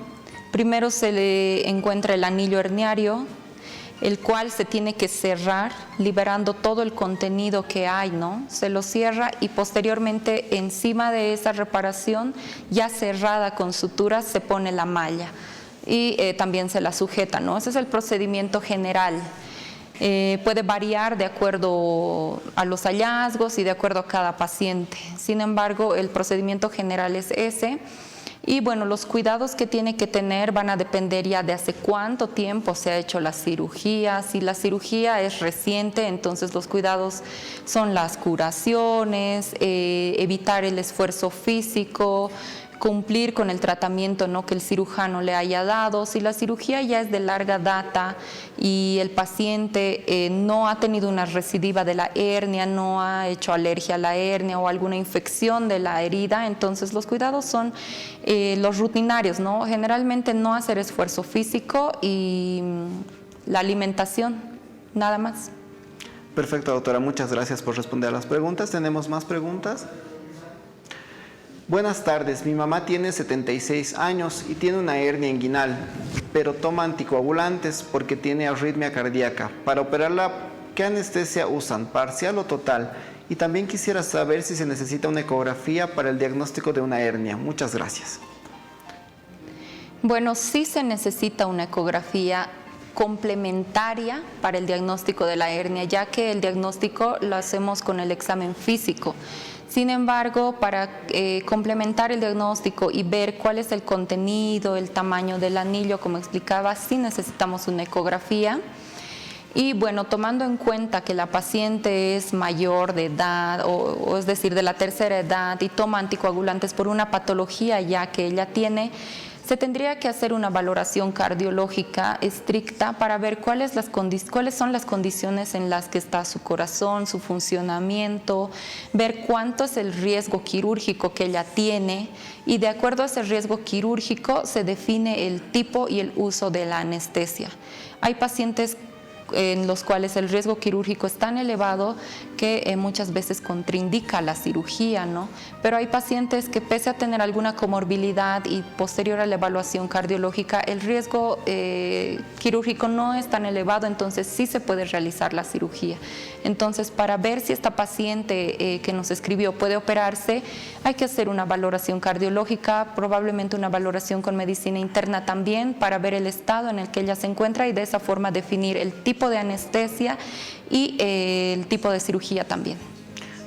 Primero se le encuentra el anillo herniario, el cual se tiene que cerrar, liberando todo el contenido que hay, ¿no? Se lo cierra y posteriormente encima de esa reparación, ya cerrada con suturas, se pone la malla y también se la sujeta, ¿no? Ese es el procedimiento general. Puede variar de acuerdo a los hallazgos y de acuerdo a cada paciente. Sin embargo, el procedimiento general es ese. Y bueno, los cuidados que tiene que tener van a depender ya de hace cuánto tiempo se ha hecho la cirugía. Si la cirugía es reciente, entonces los cuidados son las curaciones, evitar el esfuerzo físico, cumplir con el tratamiento, ¿no?, que el cirujano le haya dado. Si la cirugía ya es de larga data y el paciente no ha tenido una recidiva de la hernia, no ha hecho alergia a la hernia o alguna infección de la herida, entonces los cuidados son los rutinarios, ¿no? Generalmente no hacer esfuerzo físico y la alimentación, nada más. Perfecto, doctora, muchas gracias por responder a las preguntas. ¿Tenemos más preguntas? Buenas tardes, mi mamá tiene 76 años y tiene una hernia inguinal, pero toma anticoagulantes porque tiene arritmia cardíaca. Para operarla, ¿qué anestesia usan? ¿Parcial o total? Y también quisiera saber si se necesita una ecografía para el diagnóstico de una hernia. Muchas gracias. Bueno, sí se necesita una ecografía complementaria para el diagnóstico de la hernia, ya que el diagnóstico lo hacemos con el examen físico. Sin embargo, para complementar el diagnóstico y ver cuál es el contenido, el tamaño del anillo, como explicaba, sí necesitamos una ecografía. Y bueno, tomando en cuenta que la paciente es mayor de edad, o es decir, de la tercera edad, y toma anticoagulantes por una patología ya que ella tiene, se tendría que hacer una valoración cardiológica estricta para ver cuáles son las condiciones en las que está su corazón, su funcionamiento, ver cuánto es el riesgo quirúrgico que ella tiene, y de acuerdo a ese riesgo quirúrgico se define el tipo y el uso de la anestesia. Hay pacientes en los cuales el riesgo quirúrgico es tan elevado que muchas veces contraindica la cirugía, ¿no? Pero hay pacientes que, pese a tener alguna comorbilidad y posterior a la evaluación cardiológica, el riesgo quirúrgico no es tan elevado, entonces sí se puede realizar la cirugía. Entonces, para ver si esta paciente que nos escribió puede operarse, hay que hacer una valoración cardiológica, probablemente una valoración con medicina interna también, para ver el estado en el que ella se encuentra y de esa forma definir el tipo de anestesia y el tipo de cirugía también.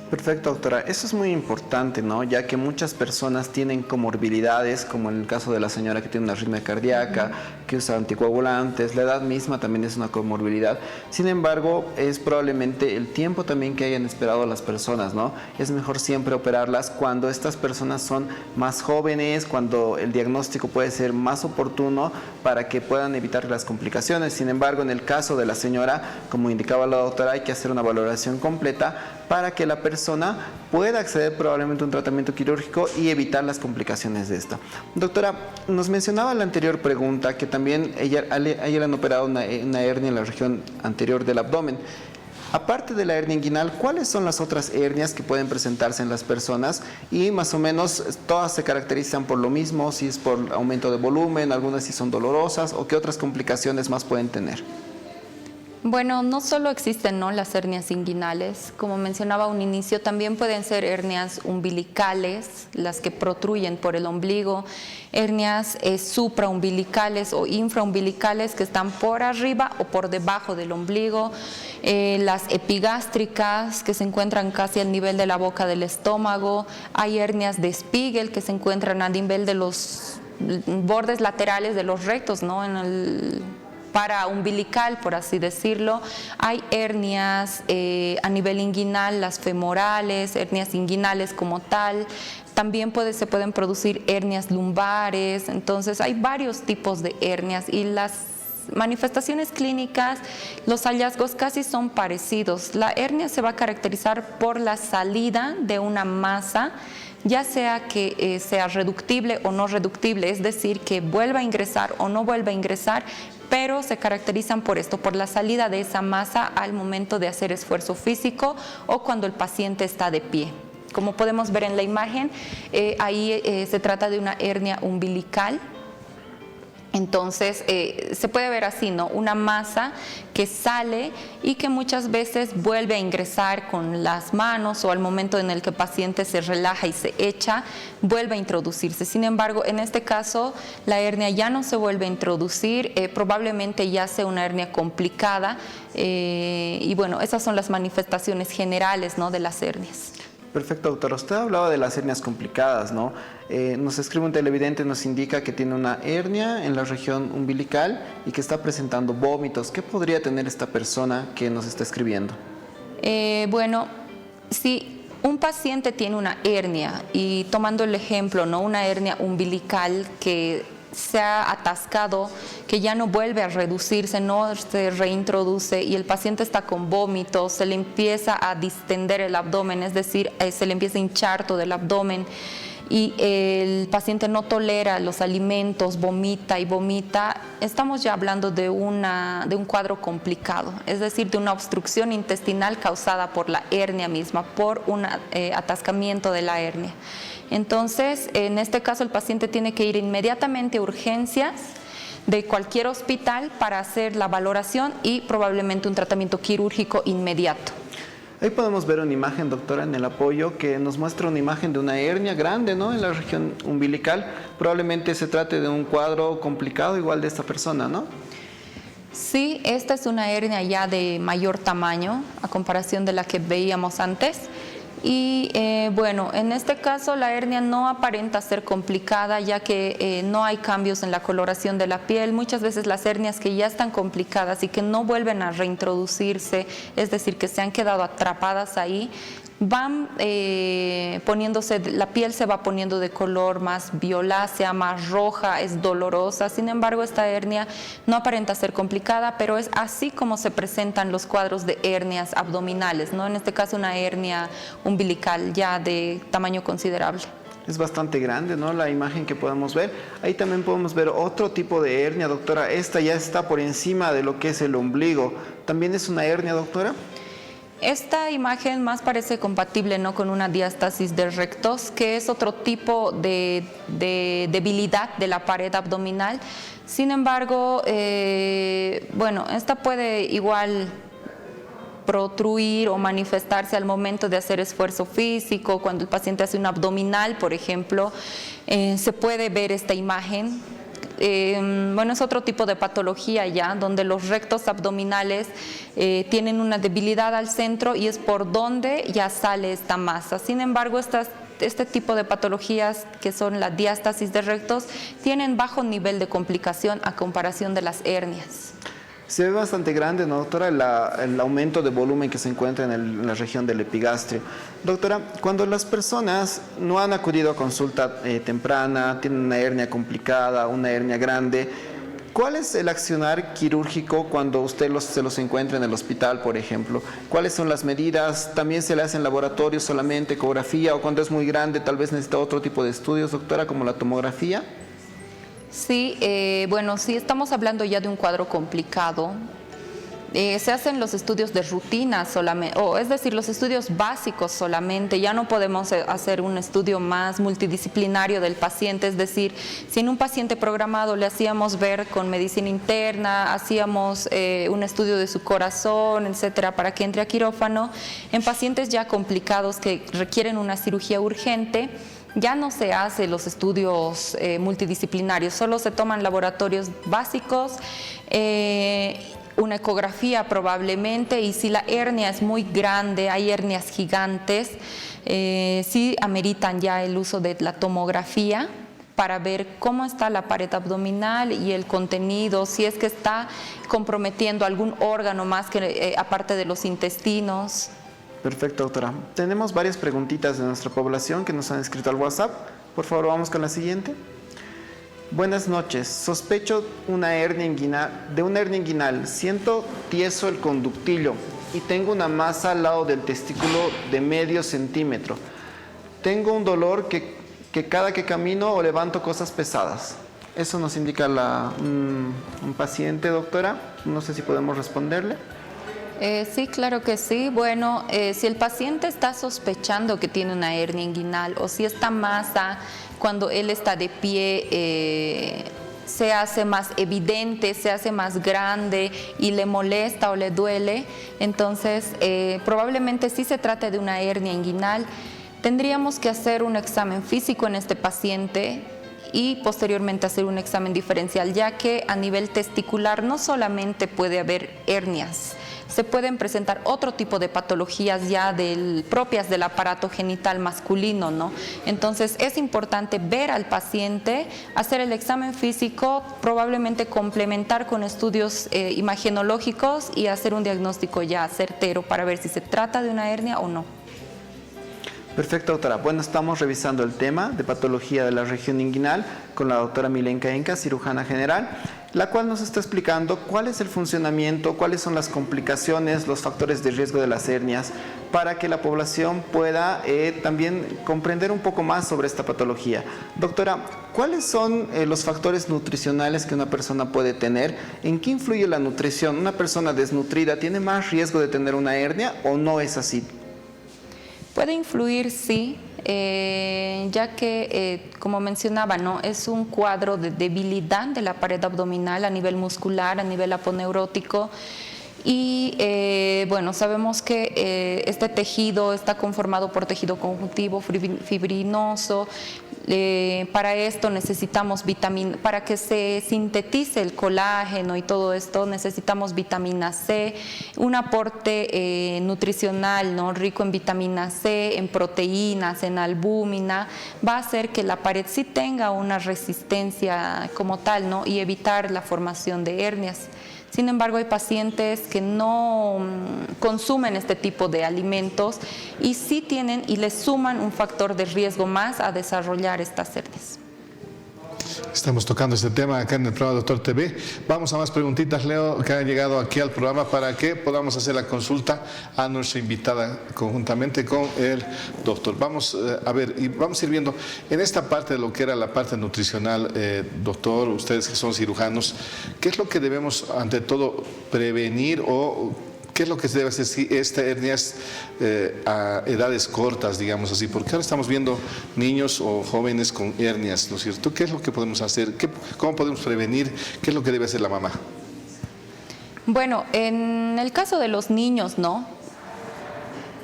Perfecto, doctora. Eso es muy importante, ¿no? Ya que muchas personas tienen comorbilidades, como en el caso de la señora que tiene una arritmia cardíaca, que usa anticoagulantes, la edad misma también es una comorbilidad. Sin embargo, es probablemente el tiempo también que hayan esperado las personas, ¿no? Es mejor siempre operarlas cuando estas personas son más jóvenes, cuando el diagnóstico puede ser más oportuno para que puedan evitar las complicaciones. Sin embargo, en el caso de la señora, como indicaba la doctora, hay que hacer una valoración completa para que la persona pueda acceder probablemente a un tratamiento quirúrgico y evitar las complicaciones de esta. Doctora, nos mencionaba en la anterior pregunta que también ella le han operado una hernia en la región anterior del abdomen. Aparte de la hernia inguinal, ¿cuáles son las otras hernias que pueden presentarse en las personas? Y más o menos todas se caracterizan por lo mismo, si es por aumento de volumen, algunas si son dolorosas, o qué otras complicaciones más pueden tener. Bueno, no solo existen, ¿no?, las hernias inguinales, como mencionaba a un inicio, también pueden ser hernias umbilicales, las que protruyen por el ombligo, hernias supraumbilicales o infraumbilicales que están por arriba o por debajo del ombligo, las epigástricas que se encuentran casi al nivel de la boca del estómago, hay hernias de Spiegel que se encuentran a nivel de los bordes laterales de los rectos, ¿no?, en el paraumbilical, por así decirlo. Hay hernias a nivel inguinal, las femorales, hernias inguinales como tal. También se pueden producir hernias lumbares. Entonces hay varios tipos de hernias y las manifestaciones clínicas, los hallazgos casi son parecidos. La hernia se va a caracterizar por la salida de una masa, ya sea que sea reductible o no reductible, es decir, que vuelva a ingresar o no vuelva a ingresar, pero se caracterizan por esto, por la salida de esa masa al momento de hacer esfuerzo físico o cuando el paciente está de pie. Como podemos ver en la imagen, ahí se trata de una hernia umbilical. Entonces, se puede ver así, ¿no?, una masa que sale y que muchas veces vuelve a ingresar con las manos o al momento en el que el paciente se relaja y se echa, vuelve a introducirse. Sin embargo, en este caso, la hernia ya no se vuelve a introducir, probablemente ya sea una hernia complicada y bueno, esas son las manifestaciones generales, ¿no?, de las hernias. Perfecto, doctora. Usted hablaba de las hernias complicadas, ¿no? Nos escribe un televidente, nos indica que tiene una hernia en la región umbilical y que está presentando vómitos. ¿Qué podría tener esta persona que nos está escribiendo? Bueno, si un paciente tiene una hernia y tomando el ejemplo, ¿no?, una hernia umbilical que se ha atascado, que ya no vuelve a reducirse, no se reintroduce y el paciente está con vómitos, se le empieza a distender el abdomen, es decir, se le empieza a hinchar todo el abdomen y el paciente no tolera los alimentos, vomita y vomita, estamos ya hablando de un cuadro complicado, es decir, de una obstrucción intestinal causada por la hernia misma, por un atascamiento de la hernia. Entonces, en este caso el paciente tiene que ir inmediatamente a urgencias de cualquier hospital para hacer la valoración y probablemente un tratamiento quirúrgico inmediato. Ahí podemos ver una imagen, doctora, en el apoyo que nos muestra una imagen de una hernia grande, ¿no?, en la región umbilical. Probablemente se trate de un cuadro complicado igual de esta persona, ¿no? Sí, esta es una hernia ya de mayor tamaño a comparación de la que veíamos antes. Y bueno, en este caso la hernia no aparenta ser complicada ya que no hay cambios en la coloración de la piel. Muchas veces las hernias que ya están complicadas y que no vuelven a reintroducirse, es decir, que se han quedado atrapadas ahí, van poniéndose, la piel se va poniendo de color más violácea, más roja, es dolorosa. Sin embargo, esta hernia no aparenta ser complicada, pero es así como se presentan los cuadros de hernias abdominales, ¿no? En este caso una hernia umbilical ya de tamaño considerable. Es bastante grande, ¿no?, la imagen que podemos ver. Ahí también podemos ver otro tipo de hernia, doctora. Esta ya está por encima de lo que es el ombligo. ¿También es una hernia, doctora? Esta imagen más parece compatible, ¿no?, con una diástasis de rectos, que es otro tipo de debilidad de la pared abdominal. Sin embargo, bueno, esta puede igual protruir o manifestarse al momento de hacer esfuerzo físico, cuando el paciente hace un abdominal, por ejemplo, se puede ver esta imagen. Bueno, es otro tipo de patología ya, donde los rectos abdominales tienen una debilidad al centro y es por donde ya sale esta masa. Sin embargo, este tipo de patologías que son la diástasis de rectos tienen bajo nivel de complicación a comparación de las hernias. Se ve bastante grande, ¿no, doctora, el aumento de volumen que se encuentra en la región del epigastrio. Doctora, cuando las personas no han acudido a consulta temprana, tienen una hernia complicada, una hernia grande, ¿cuál es el accionar quirúrgico cuando usted se los encuentra en el hospital, por ejemplo? ¿Cuáles son las medidas? ¿También se le hace en laboratorio solamente ecografía o cuando es muy grande tal vez necesita otro tipo de estudios, doctora, como la tomografía? Sí, bueno, sí estamos hablando ya de un cuadro complicado. se hacen los estudios de rutina solamente, o es decir, los estudios básicos solamente. Ya no podemos hacer un estudio más multidisciplinario del paciente, es decir, si en un paciente programado le hacíamos ver con medicina interna, hacíamos un estudio de su corazón, etcétera, para que entre a quirófano, en pacientes ya complicados que requieren una cirugía urgente, ya no se hace los estudios multidisciplinarios, solo se toman laboratorios básicos, una ecografía probablemente, y si la hernia es muy grande, hay hernias gigantes, sí ameritan ya el uso de la tomografía para ver cómo está la pared abdominal y el contenido, si es que está comprometiendo algún órgano más que aparte de los intestinos. Perfecto, doctora. Tenemos varias preguntitas de nuestra población que nos han escrito al WhatsApp. Por favor, vamos con la siguiente. Buenas noches. Sospecho de una hernia inguinal. Siento tieso el conductillo y tengo una masa al lado del testículo de medio centímetro. Tengo un dolor que cada que camino o levanto cosas pesadas. Eso nos indica un paciente, doctora. No sé si podemos responderle. Sí, claro que sí. Bueno, si el paciente está sospechando que tiene una hernia inguinal o si esta masa cuando él está de pie se hace más evidente, se hace más grande y le molesta o le duele, entonces probablemente sí se trata de una hernia inguinal. Tendríamos que hacer un examen físico en este paciente y posteriormente hacer un examen diferencial, ya que a nivel testicular no solamente puede haber hernias, se pueden presentar otro tipo de patologías ya propias del aparato genital masculino, ¿no? Entonces es importante ver al paciente, hacer el examen físico, probablemente complementar con estudios imagenológicos y hacer un diagnóstico ya certero para ver si se trata de una hernia o no. Perfecto, doctora. Bueno, estamos revisando el tema de patología de la región inguinal con la doctora Milenka Enca, cirujana general, la cual nos está explicando cuál es el funcionamiento, cuáles son las complicaciones, los factores de riesgo de las hernias, para que la población pueda también comprender un poco más sobre esta patología. Doctora, ¿cuáles son los factores nutricionales que una persona puede tener? ¿En qué influye la nutrición? ¿Una persona desnutrida tiene más riesgo de tener una hernia o no es así? Puede influir, sí, ya que, como mencionaba, ¿no? Es un cuadro de debilidad de la pared abdominal a nivel muscular, a nivel aponeurótico. Y bueno, sabemos que este tejido está conformado por tejido conjuntivo, fibrinoso. Para esto necesitamos vitamina, para que se sintetice el colágeno y todo esto necesitamos vitamina C, un aporte nutricional, ¿no? Rico en vitamina C, en proteínas, en albúmina, va a hacer que la pared sí tenga una resistencia como tal, ¿no? Y evitar la formación de hernias. Sin embargo, hay pacientes que no consumen este tipo de alimentos y sí tienen y les suman un factor de riesgo más a desarrollar estas hernias. Estamos tocando este tema acá en el programa Doctor TV. Vamos a más preguntitas, Leo, que han llegado aquí al programa para que podamos hacer la consulta a nuestra invitada conjuntamente con el doctor. Vamos a ver, y vamos a ir viendo en esta parte de lo que era la parte nutricional, doctor, ustedes que son cirujanos, ¿qué es lo que debemos ante todo prevenir o qué es lo que se debe hacer si esta hernia es a edades cortas, digamos así? Porque ahora estamos viendo niños o jóvenes con hernias, ¿no es cierto? ¿Qué es lo que podemos hacer? ¿Cómo podemos prevenir? ¿Qué es lo que debe hacer la mamá? Bueno, en el caso de los niños, ¿no?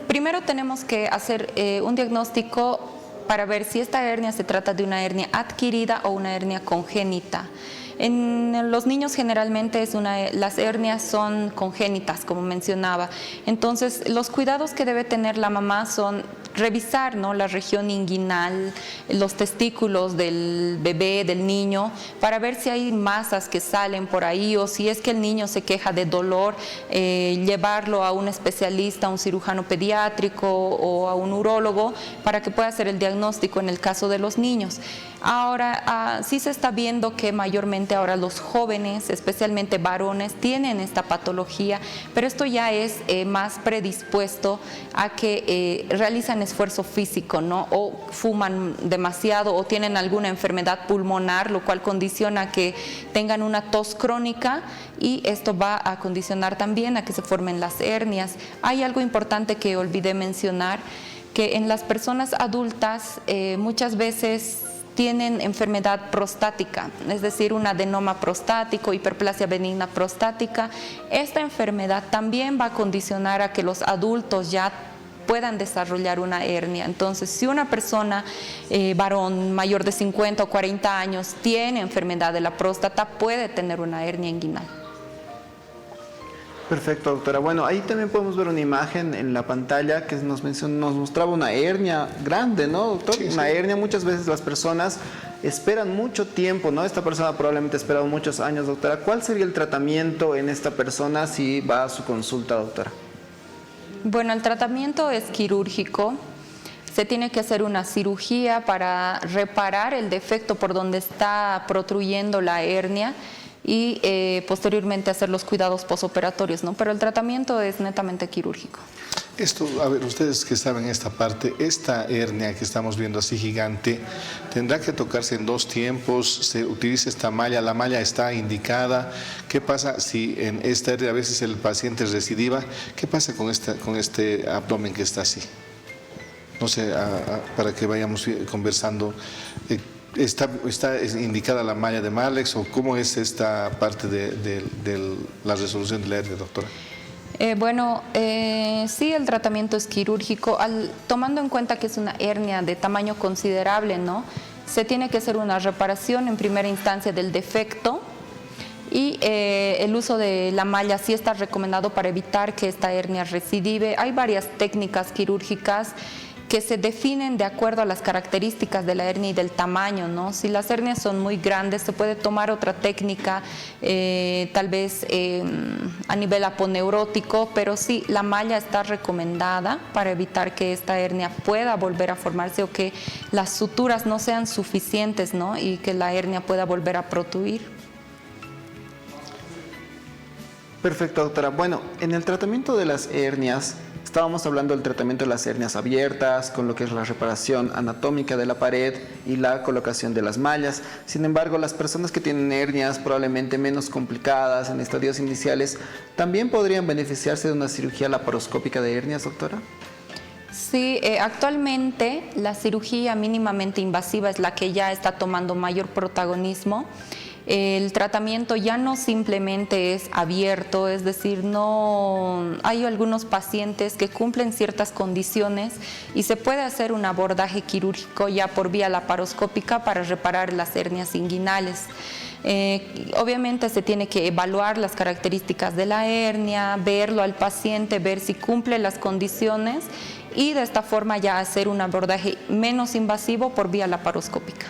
Primero tenemos que hacer un diagnóstico para ver si esta hernia se trata de una hernia adquirida o una hernia congénita. En los niños generalmente las hernias son congénitas, como mencionaba. Entonces, los cuidados que debe tener la mamá son revisar, ¿no?, la región inguinal, los testículos del bebé, del niño, para ver si hay masas que salen por ahí o si es que el niño se queja de dolor, llevarlo a un especialista, a un cirujano pediátrico o a un urólogo para que pueda hacer el diagnóstico en el caso de los niños. Ahora, sí se está viendo que mayormente ahora los jóvenes, especialmente varones, tienen esta patología, pero esto ya es más predispuesto a que realizan hacen esfuerzo físico, ¿no? O fuman demasiado o tienen alguna enfermedad pulmonar, lo cual condiciona que tengan una tos crónica y esto va a condicionar también a que se formen las hernias. Hay algo importante que olvidé mencionar, que en las personas adultas muchas veces tienen enfermedad prostática, es decir, un adenoma prostático, hiperplasia benigna prostática. Esta enfermedad también va a condicionar a que los adultos ya puedan desarrollar una hernia. Entonces, si una persona, varón mayor de 50 o 40 años, tiene enfermedad de la próstata, puede tener una hernia inguinal. Perfecto, doctora. Bueno, ahí también podemos ver una imagen en la pantalla que nos mostraba una hernia grande, ¿no, doctor? Sí, una hernia, muchas veces las personas esperan mucho tiempo, ¿no? Esta persona probablemente ha esperado muchos años, doctora. ¿Cuál sería el tratamiento en esta persona si va a su consulta, doctora? Bueno, el tratamiento es quirúrgico. Se tiene que hacer una cirugía para reparar el defecto por donde está protruyendo la hernia y posteriormente hacer los cuidados posoperatorios, ¿no? Pero el tratamiento es netamente quirúrgico. Esto, a ver, ustedes que saben esta parte, esta hernia que estamos viendo así gigante, ¿tendrá que tocarse en 2 tiempos? ¿Se utiliza esta malla? ¿La malla está indicada? ¿Qué pasa si en esta hernia a veces el paciente es recidiva? ¿Qué pasa con este abdomen que está así? No sé, para que vayamos conversando. ¿Está indicada la malla de Marlex o cómo es esta parte de la resolución de la hernia, doctora? Sí, el tratamiento es quirúrgico. Tomando en cuenta que es una hernia de tamaño considerable, ¿no? Se tiene que hacer una reparación en primera instancia del defecto y el uso de la malla sí está recomendado para evitar que esta hernia recidive. Hay varias técnicas quirúrgicas que se definen de acuerdo a las características de la hernia y del tamaño, ¿no? Si las hernias son muy grandes, se puede tomar otra técnica, tal vez a nivel aponeurótico, pero sí, la malla está recomendada para evitar que esta hernia pueda volver a formarse o que las suturas no sean suficientes, ¿no? Y que la hernia pueda volver a protruir. Perfecto, doctora. Bueno, en el tratamiento de las hernias, estábamos hablando del tratamiento de las hernias abiertas, con lo que es la reparación anatómica de la pared y la colocación de las mallas. Sin embargo, las personas que tienen hernias probablemente menos complicadas en estadios iniciales, ¿también podrían beneficiarse de una cirugía laparoscópica de hernias, doctora? Sí, actualmente la cirugía mínimamente invasiva es la que ya está tomando mayor protagonismo. El tratamiento ya no simplemente es abierto, es decir, no hay algunos pacientes que cumplen ciertas condiciones y se puede hacer un abordaje quirúrgico ya por vía laparoscópica para reparar las hernias inguinales. Obviamente se tiene que evaluar las características de la hernia, verlo al paciente, ver si cumple las condiciones y de esta forma ya hacer un abordaje menos invasivo por vía laparoscópica.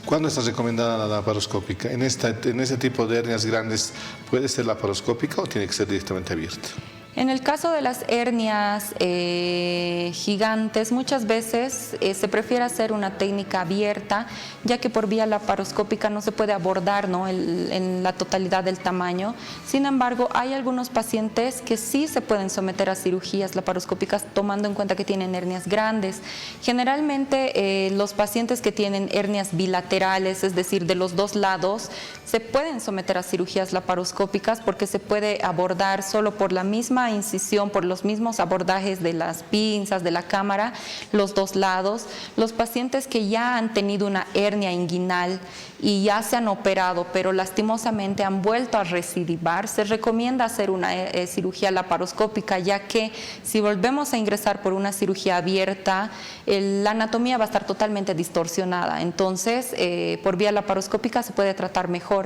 ¿Cuándo está recomendada la laparoscópica? ¿En ese tipo de hernias grandes puede ser laparoscópica o tiene que ser directamente abierta? En el caso de las hernias gigantes, muchas veces se prefiere hacer una técnica abierta, ya que por vía laparoscópica no se puede abordar, ¿no?, en la totalidad del tamaño. Sin embargo, hay algunos pacientes que sí se pueden someter a cirugías laparoscópicas tomando en cuenta que tienen hernias grandes. Generalmente los pacientes que tienen hernias bilaterales, es decir, de los 2 lados, se pueden someter a cirugías laparoscópicas porque se puede abordar solo por la misma incisión, por los mismos abordajes de las pinzas, de la cámara, los 2 lados. Los pacientes que ya han tenido una hernia inguinal y ya se han operado, pero lastimosamente han vuelto a recidivar, se recomienda hacer una cirugía laparoscópica, ya que si volvemos a ingresar por una cirugía abierta, la anatomía va a estar totalmente distorsionada. Entonces, por vía laparoscópica se puede tratar mejor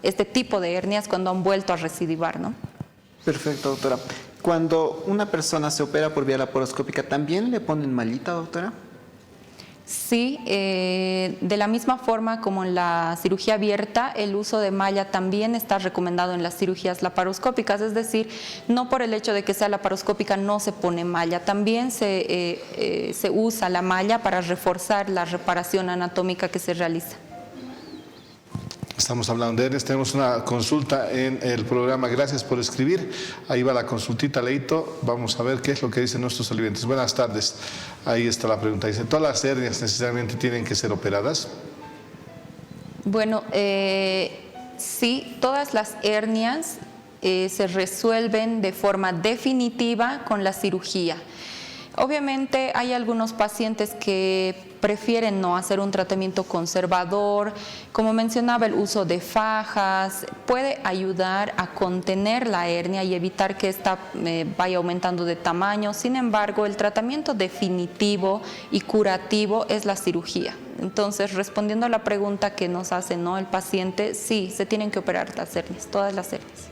este tipo de hernias cuando han vuelto a recidivar, ¿no? Perfecto, doctora. Cuando una persona se opera por vía laparoscópica, ¿también le ponen mallita, doctora? Sí, de la misma forma como en la cirugía abierta, el uso de malla también está recomendado en las cirugías laparoscópicas, es decir, no por el hecho de que sea laparoscópica no se pone malla, también se usa la malla para reforzar la reparación anatómica que se realiza. Estamos hablando de hernias. Tenemos una consulta en el programa. Gracias por escribir. Ahí va la consultita, Leito. Vamos a ver qué es lo que dicen nuestros televidentes. Buenas tardes. Ahí está la pregunta. Dice, ¿todas las hernias necesariamente tienen que ser operadas? Bueno, sí, todas las hernias se resuelven de forma definitiva con la cirugía. Obviamente hay algunos pacientes que prefieren no hacer un tratamiento conservador. Como mencionaba, el uso de fajas puede ayudar a contener la hernia y evitar que ésta vaya aumentando de tamaño. Sin embargo, el tratamiento definitivo y curativo es la cirugía. Entonces, respondiendo a la pregunta que nos hace, ¿no?, el paciente, sí, se tienen que operar las hernias, todas las hernias.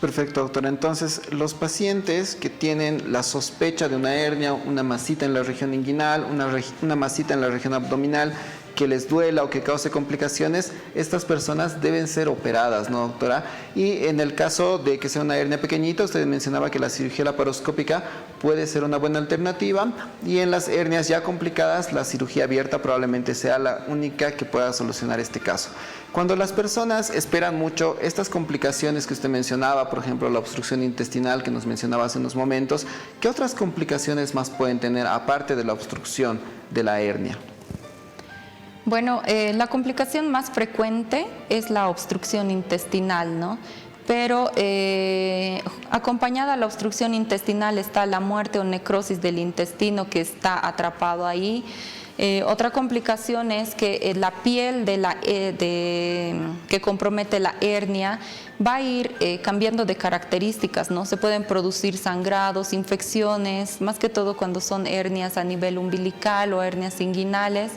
Perfecto, doctora. Entonces, los pacientes que tienen la sospecha de una hernia, una masita en la región inguinal, una masita en la región abdominal, que les duela o que cause complicaciones, estas personas deben ser operadas, ¿no, doctora? Y en el caso de que sea una hernia pequeñita, usted mencionaba que la cirugía laparoscópica puede ser una buena alternativa, y en las hernias ya complicadas, la cirugía abierta probablemente sea la única que pueda solucionar este caso. Cuando las personas esperan mucho estas complicaciones que usted mencionaba, por ejemplo, la obstrucción intestinal que nos mencionaba hace unos momentos, ¿qué otras complicaciones más pueden tener aparte de la obstrucción de la hernia? Bueno, la complicación más frecuente es la obstrucción intestinal, ¿no? Pero acompañada a la obstrucción intestinal está la muerte o necrosis del intestino que está atrapado ahí. Otra complicación es que la piel que compromete la hernia va a ir cambiando de características, ¿no? Se pueden producir sangrados, infecciones, más que todo cuando son hernias a nivel umbilical o hernias inguinales.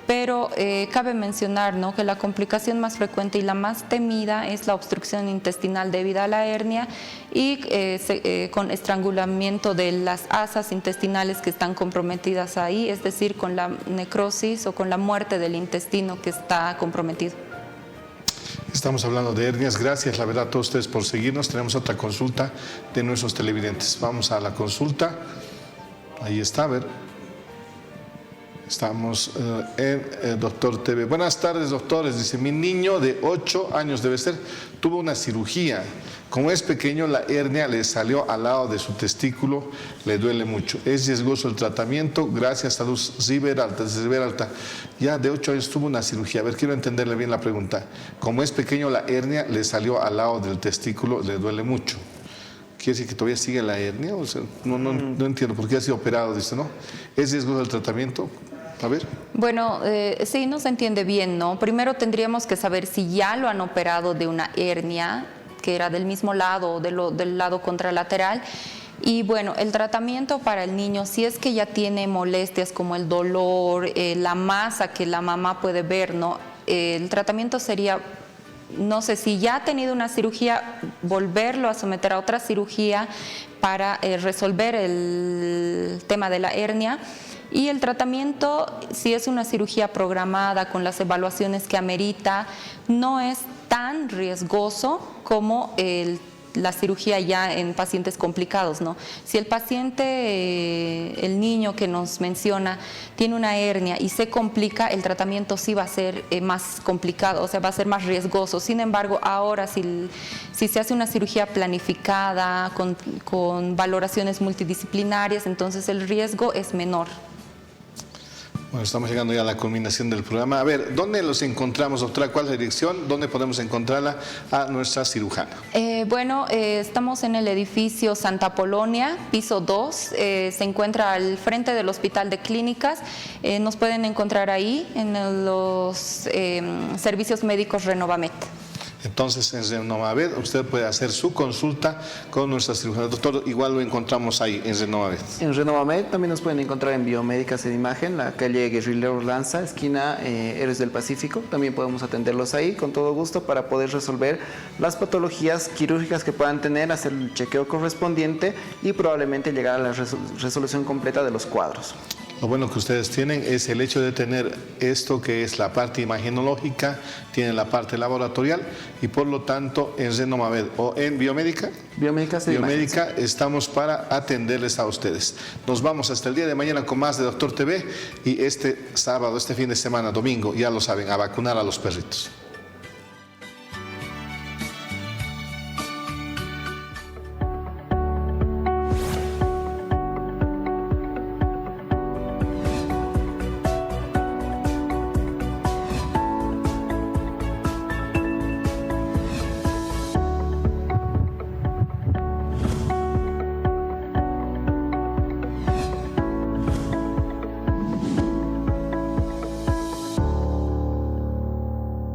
Pero cabe mencionar, ¿no?, que la complicación más frecuente y la más temida es la obstrucción intestinal debida a la hernia y con estrangulamiento de las asas intestinales que están comprometidas ahí, es decir, con la necrosis o con la muerte del intestino que está comprometido. Estamos hablando de hernias. Gracias, la verdad, a todos ustedes por seguirnos. Tenemos otra consulta de nuestros televidentes. Vamos a la consulta. Ahí está, a ver. Estamos en Doctor TV. Buenas tardes, doctores. Dice, mi niño de 8 años debe ser, tuvo una cirugía. Como es pequeño, la hernia le salió al lado de su testículo, le duele mucho. Es riesgoso el tratamiento. Gracias, salud. Riberalta. Ya de 8 años tuvo una cirugía. A ver, quiero entenderle bien la pregunta. Como es pequeño, la hernia le salió al lado del testículo, le duele mucho. ¿Quiere decir que todavía sigue la hernia? O sea, no entiendo por qué ha sido operado, dice, ¿no? ¿Es riesgoso el tratamiento? A ver. Bueno, sí, no se entiende bien, ¿no? Primero tendríamos que saber si ya lo han operado de una hernia, que era del mismo lado o del lado contralateral. Y bueno, el tratamiento para el niño, si es que ya tiene molestias como el dolor, la masa que la mamá puede ver, ¿no? El tratamiento sería, no sé, si ya ha tenido una cirugía, volverlo a someter a otra cirugía para resolver el tema de la hernia. Y el tratamiento, si es una cirugía programada con las evaluaciones que amerita, no es tan riesgoso como la cirugía ya en pacientes complicados, ¿no? Si el paciente, el niño que nos menciona, tiene una hernia y se complica, el tratamiento sí va a ser más complicado, o sea, va a ser más riesgoso. Sin embargo, ahora si se hace una cirugía planificada, con valoraciones multidisciplinarias, entonces el riesgo es menor. Bueno, estamos llegando ya a la culminación del programa. A ver, ¿dónde los encontramos, doctora? ¿Cuál es la dirección? ¿Dónde podemos encontrarla a nuestra cirujana? Bueno, estamos en el edificio Santa Polonia, piso 2. Se encuentra al frente del Hospital de Clínicas. Nos pueden encontrar ahí en los servicios médicos Renovamed. Entonces, en Renovamed usted puede hacer su consulta con nuestra cirujana. Doctor, igual lo encontramos ahí, en Renovamed. En Renovamed también nos pueden encontrar en Biomédicas en Imagen, la calle Guerrillero Lanza, esquina Héroes del Pacífico. También podemos atenderlos ahí con todo gusto para poder resolver las patologías quirúrgicas que puedan tener, hacer el chequeo correspondiente y probablemente llegar a la resolución completa de los cuadros. Lo bueno que ustedes tienen es el hecho de tener esto que es la parte imagenológica, tienen la parte laboratorial y por lo tanto en Renomamed o en Biomédica. Biomédica estamos para atenderles a ustedes. Nos vamos hasta el día de mañana con más de Doctor TV y este sábado, este fin de semana, domingo, ya lo saben, a vacunar a los perritos.